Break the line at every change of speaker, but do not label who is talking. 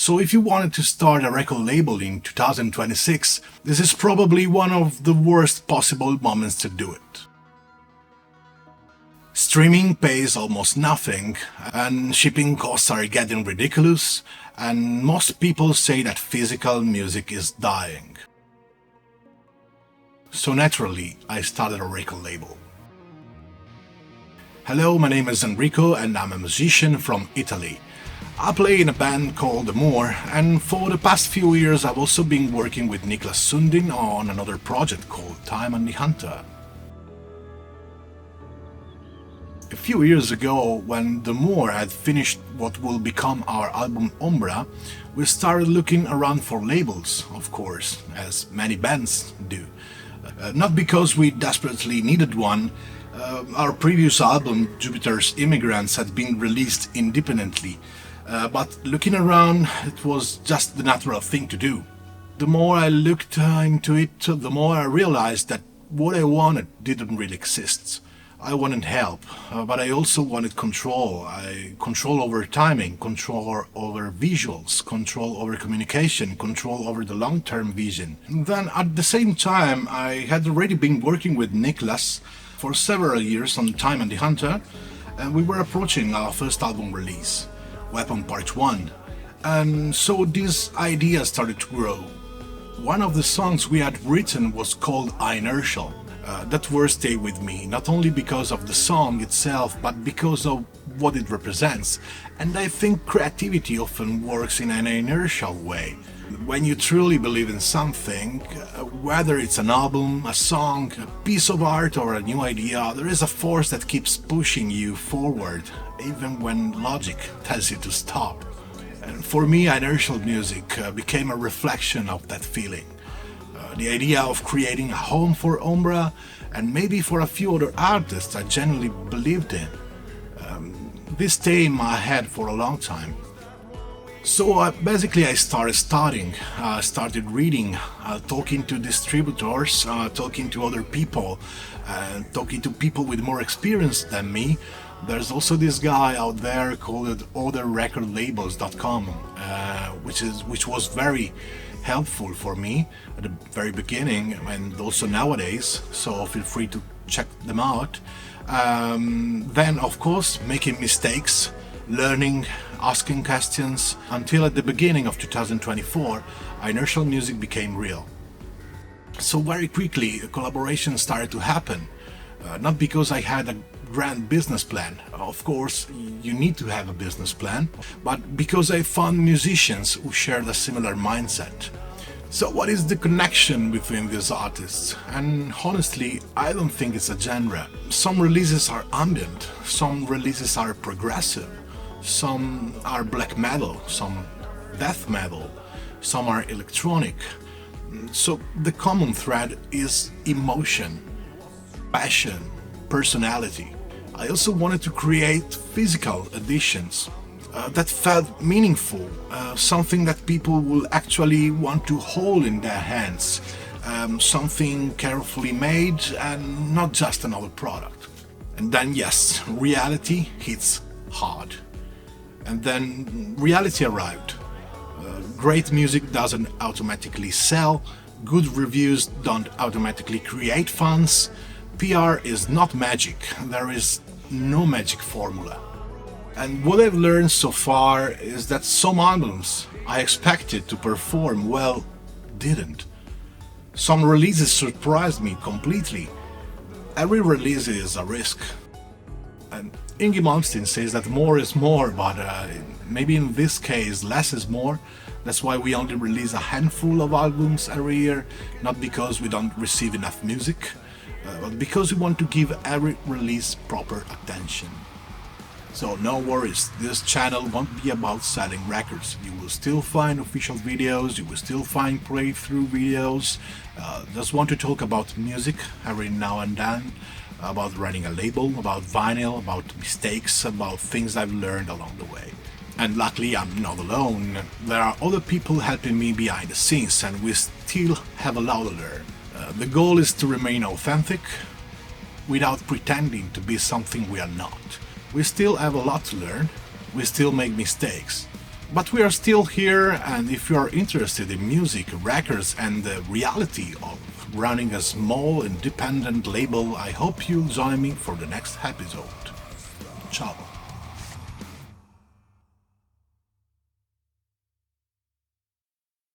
So if you wanted to start a record label in 2026, this is probably one of the worst possible moments to do it. Streaming pays almost nothing, and shipping costs are getting ridiculous, and most people say that physical music is dying. So naturally, I started a record label. Hello, my name is Enrico and I'm a musician from Italy. I play in a band called Moor, and for the past few years I've also been working with Niklas Sundin on another project called Time and the Hunter. A few years ago, when the Moor had finished what will become our album Ombra, we started looking around for labels, of course, as many bands do. Not because we desperately needed one. Our previous album, Jupiter's Immigrants, had been released independently, but looking around, it was just the natural thing to do. The more I looked into it, the more I realized that what I wanted didn't really exist. I wanted help, but I also wanted control. Control over timing, control over visuals, control over communication, control over the long-term vision. And then at the same time, I had already been working with Niklas for several years on Time and the Hunter, and we were approaching our first album release, Weapon Part 1. And so this idea started to grow. One of the songs we had written was called Inertial. That word stayed with me, not only because of the song itself, but because of what it represents. And I think creativity often works in an inertial way. When you truly believe in something, whether it's an album, a song, a piece of art or a new idea, there is a force that keeps pushing you forward, even when logic tells you to stop. And for me, inertial music became a reflection of that feeling. The idea of creating a home for Ombra, and maybe for a few other artists I genuinely believed in. This stayed in my head for a long time. So basically I started studying, started reading, talking to distributors, talking to other people, talking to people with more experience than me. There's also this guy out there called otherrecordlabels.com, which was very helpful for me at the very beginning and also nowadays, so feel free to check them out. Then of course making mistakes, learning, asking questions, until at the beginning of 2024 inertial music became real. So very quickly a collaboration started to happen, not because I had a grand business plan. Of course, you need to have a business plan, but because I found musicians who shared a similar mindset. So what is the connection between these artists? And honestly, I don't think it's a genre. Some releases are ambient, some releases are progressive, some are black metal, some death metal, some are electronic. So the common thread is emotion, passion, personality. I also wanted to create physical editions that felt meaningful, something that people will actually want to hold in their hands, something carefully made and not just another product. And then yes, reality hits hard. And then reality arrived. Great music doesn't automatically sell, good reviews don't automatically create fans. PR is not magic, there is no magic formula. And what I've learned so far is that some albums I expected to perform well didn't. Some releases surprised me completely. Every release is a risk. And Inge Malmsteen says that more is more, but maybe in this case less is more. That's why we only release a handful of albums every year, not because we don't receive enough music, but because we want to give every release proper attention. So no worries, this channel won't be about selling records. You will still find official videos, you will still find playthrough videos. Just want to talk about music every now and then, about running a label, about vinyl, about mistakes, about things I've learned along the way. And luckily I'm not alone. There are other people helping me behind the scenes, and we still have a lot to learn. The goal is to remain authentic without pretending to be something we are not. We still have a lot to learn, we still make mistakes, But we are still here, and if you are interested in music, records, and the reality of running a small independent label, I hope you join me for the next episode. Ciao.